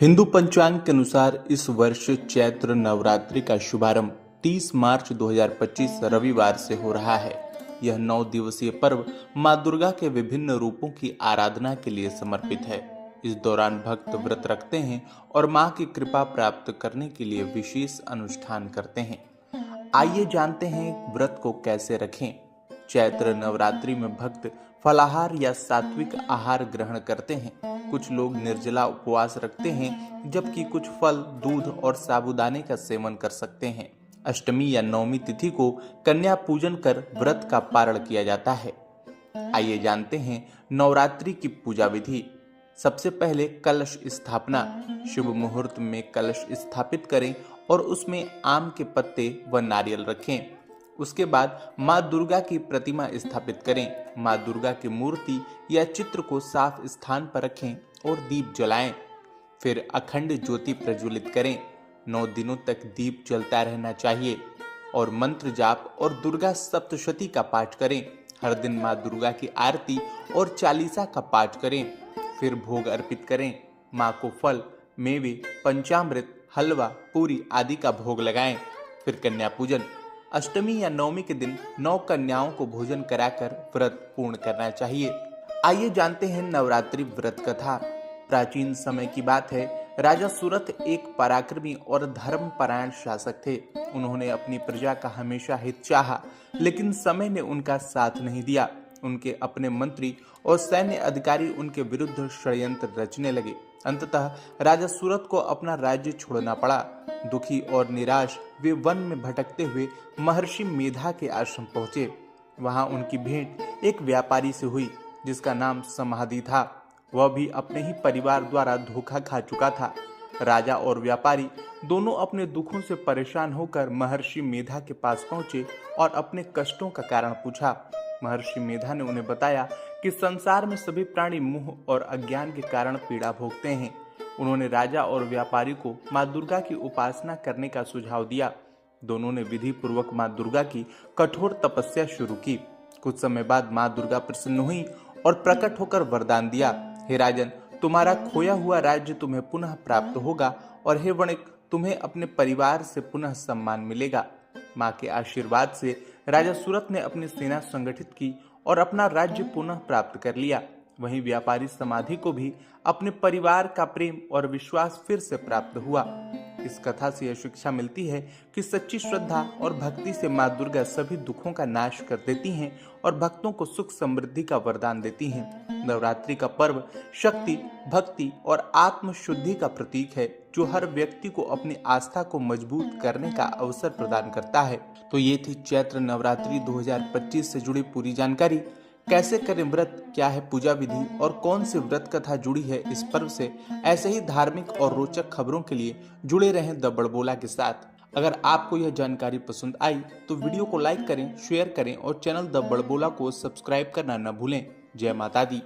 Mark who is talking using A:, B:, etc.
A: हिंदू पंचांग के अनुसार इस वर्ष चैत्र नवरात्रि का शुभारंभ 30 मार्च 2025 रविवार से हो रहा है। यह 9 दिवसीय पर्व मां दुर्गा के विभिन्न रूपों की आराधना के लिए समर्पित है। इस दौरान भक्त व्रत रखते हैं और मां की कृपा प्राप्त करने के लिए विशेष अनुष्ठान करते हैं। आइए जानते हैं व्रत को कैसे रखें। चैत्र नवरात्रि में भक्त फलाहार या सात्विक आहार ग्रहण करते हैं। कुछ लोग निर्जला उपवास रखते हैं, जबकि कुछ फल, दूध और साबूदाने का सेवन कर सकते हैं। अष्टमी या नवमी तिथि को कन्या पूजन कर व्रत का पारण किया जाता है। आइए जानते हैं नवरात्रि की पूजा विधि। सबसे पहले कलश स्थापना। शुभ मुहूर्त में कलश स्थापित करें और उसमें आम के पत्ते व नारियल रखें। उसके बाद मां दुर्गा की प्रतिमा स्थापित करें। मां दुर्गा की मूर्ति या चित्र को साफ स्थान पर रखें और दीप जलाएं। फिर अखंड ज्योति प्रज्वलित करें। 9 दिनों तक दीप जलता रहना चाहिए और मंत्र जाप और दुर्गा सप्तशती का पाठ करें। हर दिन मां दुर्गा की आरती और चालीसा का पाठ करें। फिर भोग अर्पित करें। मां को फल, मेवे, पंचामृत, हलवा, पूरी आदि का भोग लगाएं। फिर कन्या पूजन। अष्टमी या नवमी के दिन 9 कन्याओं को भोजन कराकर व्रत पूर्ण करना चाहिए। आइए जानते हैं नवरात्रि व्रत कथा। प्राचीन समय की बात है। राजा सूरत एक पराक्रमी और धर्मपरायण शासक थे। उन्होंने अपनी प्रजा का हमेशा हित चाहा, लेकिन समय ने उनका साथ नहीं दिया। उनके अपने मंत्री और सैन्य अधिकारी उनके विरुद्ध षड्यंत्र रचने लगे। अंततः राजा सूरत को अपना राज्य छोड़ना पड़ा। दुखी और निराश वे वन में भटकते हुए महर्षि मेधा के आश्रम पहुंचे। वहां उनकी भेंट एक व्यापारी से हुई, जिसका नाम समाधि था। वह भी अपने ही परिवार द्वारा धोखा खा चुका था। राजा और व्यापारी दोनों अपने दुखों से परेशान होकर महर्षि मेधा के पास पहुंचे और अपने कष्टों का कारण पूछा। महर्षि मेधा ने उन्हें बताया कि संसार में सभी प्राणी मोह और अज्ञान के कारण पीड़ा भोगते हैं। उन्होंने राजा और व्यापारी को मां दुर्गा की उपासना करने का सुझाव दिया। दोनों ने विधि पूर्वक मां दुर्गा की कठोर तपस्या शुरू की। कुछ समय बाद मां दुर्गा प्रसन्न हुई और प्रकट होकर वरदान दिया, हे राजन, तुम्हारा खोया हुआ राज्य तुम्हें पुनः प्राप्त होगा और हे वणिक, तुम्हें अपने परिवार से पुनः सम्मान मिलेगा। मां के आशीर्वाद से राजा सूरत ने अपनी सेना संगठित की और अपना राज्य पुनः प्राप्त कर लिया। वहीं व्यापारी समाधि को भी अपने परिवार का प्रेम और विश्वास फिर से प्राप्त हुआ। इस कथा से यह शिक्षा मिलती है कि सच्ची श्रद्धा और भक्ति से मां दुर्गा सभी दुखों का नाश कर देती हैं और भक्तों को सुख समृद्धि का वरदान देती हैं। नवरात्रि का पर्व शक्ति, भक्ति और आत्म शुद्धि का प्रतीक है, जो हर व्यक्ति को अपनी आस्था को मजबूत करने का अवसर प्रदान करता है। तो ये थी चैत्र नवरात्रि 2025 से जुड़ी पूरी जानकारी। कैसे करें व्रत, क्या है पूजा विधि और कौन सी व्रत कथा जुड़ी है इस पर्व से, ऐसे ही धार्मिक और रोचक खबरों के लिए जुड़े रहें द बड़बोला के साथ। अगर आपको यह जानकारी पसंद आई तो वीडियो को लाइक करें, शेयर करें और चैनल द बड़बोला को सब्सक्राइब करना न भूलें। जय माता दी।